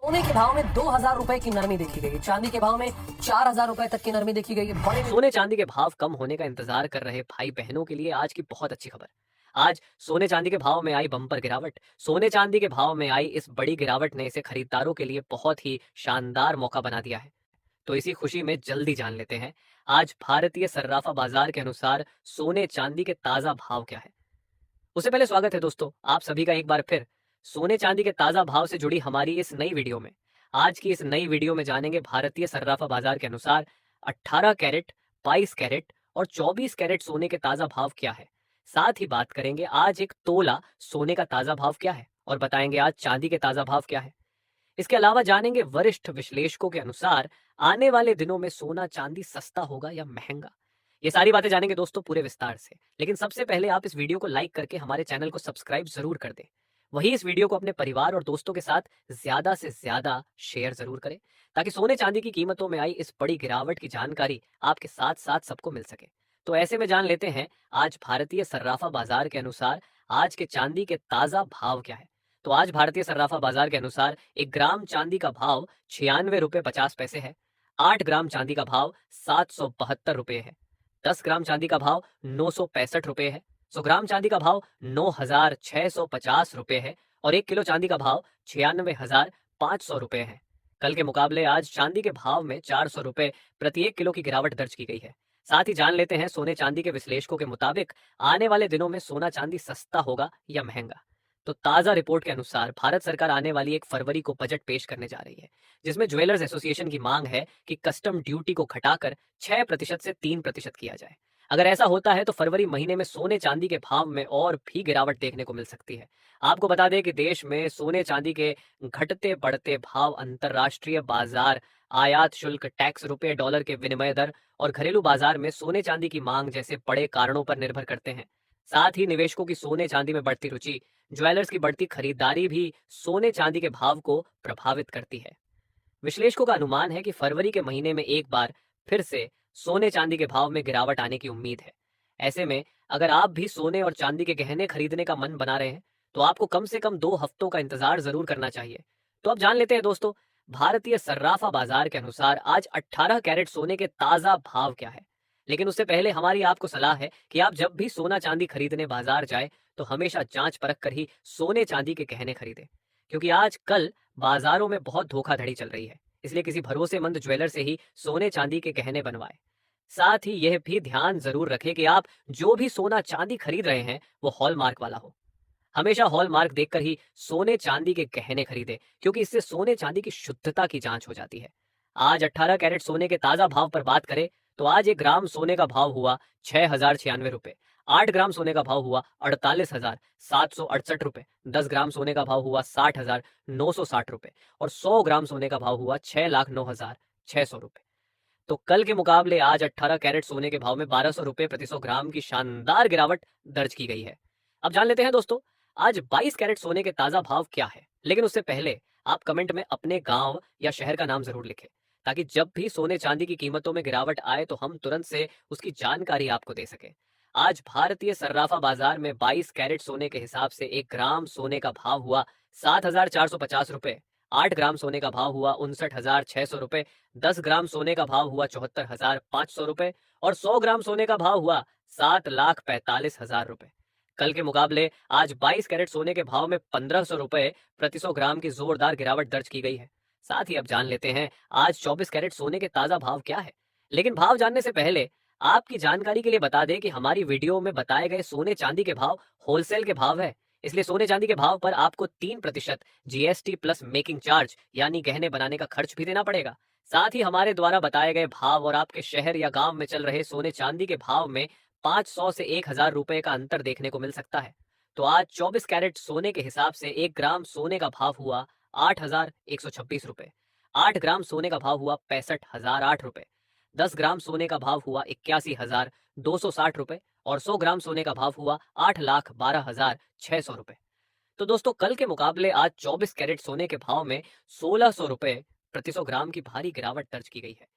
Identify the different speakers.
Speaker 1: सोने के भाव में 2,000 रुपए की नरमी देखी गई। चांदी के भाव में 4,000 रुपए तक की नरमी देखी गई है। बड़े
Speaker 2: सोने चांदी के भाव कम होने का इंतजार कर रहे भाई बहनों के लिए आज की बहुत अच्छी खबर। आज सोने चांदी के भाव में आई बम्पर गिरावट। सोने चांदी के भाव में आई इस बड़ी गिरावट ने इसे खरीदारों के लिए बहुत ही शानदार मौका बना दिया है। तो इसी खुशी में जल्दी जान लेते हैं आज भारतीय सर्राफा बाजार के अनुसार सोने चांदी के ताजा भाव क्या है। उससे पहले स्वागत है दोस्तों आप सभी का एक बार फिर सोने चांदी के ताजा भाव से जुड़ी हमारी इस नई वीडियो में। आज की इस नई वीडियो में जानेंगे भारतीय सर्राफा बाजार के अनुसार 18 कैरेट, 22 कैरेट और 24 कैरेट सोने के ताजा भाव क्या है। साथ ही बात करेंगे आज एक तोला सोने का ताजा भाव क्या है और बताएंगे आज चांदी के ताजा भाव क्या है। इसके अलावा जानेंगे वरिष्ठ विश्लेषकों के अनुसार आने वाले दिनों में सोना चांदी सस्ता होगा या महंगा। ये सारी बातें जानेंगे दोस्तों पूरे विस्तार से, लेकिन सबसे पहले आप इस वीडियो को लाइक करके हमारे चैनल को सब्सक्राइब जरूर कर दें। वहीं इस वीडियो को अपने परिवार और दोस्तों के साथ ज्यादा से ज्यादा शेयर जरूर करें ताकि सोने चांदी की कीमतों में आई इस बड़ी गिरावट की जानकारी आपके साथ साथ सबको मिल सके। तो ऐसे में जान लेते हैं आज भारतीय सर्राफा बाजार के अनुसार आज के चांदी के ताजा भाव क्या है। तो आज भारतीय सर्राफा बाजार के अनुसार 1 ग्राम चांदी का भाव 96 रुपए 50 पैसे है। 8 ग्राम चांदी का भाव 772 रुपए है। 10 ग्राम चांदी का भाव 965 रुपए है। 100 ग्राम चांदी का भाव 9,650 रुपए है और 1 किलो चांदी का भाव 96,500 रुपए है। कल के मुकाबले आज चांदी के भाव में 400 रुपए प्रति 1 किलो की गिरावट दर्ज की गई है। साथ ही जान लेते हैं सोने चांदी के विश्लेषकों के मुताबिक आने वाले दिनों में सोना चांदी सस्ता होगा या महंगा। तो ताजा रिपोर्ट के अनुसार भारत सरकार आने वाली 1 फरवरी को बजट पेश करने जा रही है, जिसमें ज्वेलर्स एसोसिएशन की मांग है कि कस्टम ड्यूटी को घटाकर 6% से 3% किया जाए। अगर ऐसा होता है तो फरवरी महीने में सोने चांदी के भाव में और भी गिरावट देखने को मिल सकती है। आपको बता दें कि देश में सोने चांदी के घटते बढ़ते भाव अंतरराष्ट्रीय बाजार, आयात शुल्क, टैक्स, रुपए डॉलर के विनिमय दर और घरेलू बाजार में सोने चांदी की मांग जैसे बड़े कारणों पर निर्भर करते हैं। साथ ही निवेशकों की सोने चांदी में बढ़ती रुचि, ज्वेलर्स की बढ़ती खरीदारी भी सोने चांदी के भाव को प्रभावित करती है। विश्लेषकों का अनुमान है कि फरवरी के महीने में एक बार फिर से सोने चांदी के भाव में गिरावट आने की उम्मीद है। ऐसे में अगर आप भी सोने और चांदी के गहने खरीदने का मन बना रहे हैं तो आपको कम से कम 2 हफ्तों का इंतजार जरूर करना चाहिए। तो अब जान लेते हैं दोस्तों भारतीय सर्राफा बाजार के अनुसार आज 18 कैरेट सोने के ताजा भाव क्या है। लेकिन उससे पहले हमारी आपको सलाह है कि आप जब भी सोना चांदी खरीदने बाजार जाए तो हमेशा जांच परख कर ही सोने चांदी के गहने खरीदें, क्योंकि आज कल बाजारों में बहुत धोखाधड़ी चल रही है। इसलिए किसी भरोसेमंद ज्वेलर से ही सोने चांदी के गहने बनवाएं। साथ ही यह भी ध्यान जरूर रखें कि आप जो भी सोना चांदी खरीद रहे हैं वो हॉलमार्क वाला हो। हमेशा हॉलमार्क देखकर ही सोने चांदी के गहने खरीदें, क्योंकि इससे सोने चांदी की शुद्धता की जांच हो जाती है। आज 18 कैरेट सोने के ताजा भाव पर बात करें तो आज 1 ग्राम सोने का भाव हुआ 6,096 रुपए। 8 ग्राम सोने का भाव हुआ 48,768 रुपए। 10 ग्राम सोने का भाव हुआ 60,960 रुपए और 100 ग्राम सोने का भाव हुआ 6,09,600 रुपए। तो कल के मुकाबले आज 18 कैरेट सोने के भाव में 1200 रुपए प्रति 100 ग्राम की शानदार गिरावट दर्ज की गई है। अब जान लेते हैं दोस्तों आज 22 कैरेट सोने के ताजा भाव क्या है। लेकिन उससे पहले आप कमेंट में अपने गांव या शहर का नाम जरूर लिखें, ताकि जब भी सोने चांदी की कीमतों में गिरावट आए तो हम तुरंत से उसकी जानकारी आपको दे सकें। आज भारतीय सर्राफा बाजार में 22 कैरेट सोने के हिसाब से 1 ग्राम सोने का भाव हुआ 7,450 रुपए। 8 ग्राम सोने का भाव हुआ 59,600 रुपए। 10 ग्राम सोने का भाव हुआ 74,500 रुपए और 100 ग्राम सोने का भाव हुआ 7,45,000 रुपए। कल के मुकाबले आज 22 कैरेट सोने के भाव में 1,500 रुपए प्रति 100 ग्राम की जोरदार गिरावट दर्ज की गई है। साथ ही अब जान लेते हैं आज 24 कैरेट सोने के ताजा भाव क्या है। लेकिन भाव जानने से पहले आपकी जानकारी के लिए बता दें कि हमारी वीडियो में बताए गए सोने चांदी के भाव होलसेल के भाव है। इसलिए सोने चांदी के भाव पर आपको 3% जीएसटी प्लस मेकिंग चार्ज यानी गहने बनाने का खर्च भी देना पड़ेगा। साथ ही हमारे द्वारा बताए गए भाव और आपके शहर या गांव में चल रहे सोने चांदी के भाव में 500 से 1,000 रुपए का अंतर देखने को मिल सकता है। तो आज 24 कैरेट सोने के हिसाब से 1 ग्राम सोने का भाव हुआ 8,126 रुपए। 8 ग्राम सोने का भाव हुआ 65,008 रुपए। 10 ग्राम सोने का भाव हुआ 81,260 रुपए और 100 ग्राम सोने का भाव हुआ 8,12,600 रुपए। तो दोस्तों कल के मुकाबले आज 24 कैरेट सोने के भाव में 1,600 रुपए प्रति 100 ग्राम की भारी गिरावट दर्ज की गई है।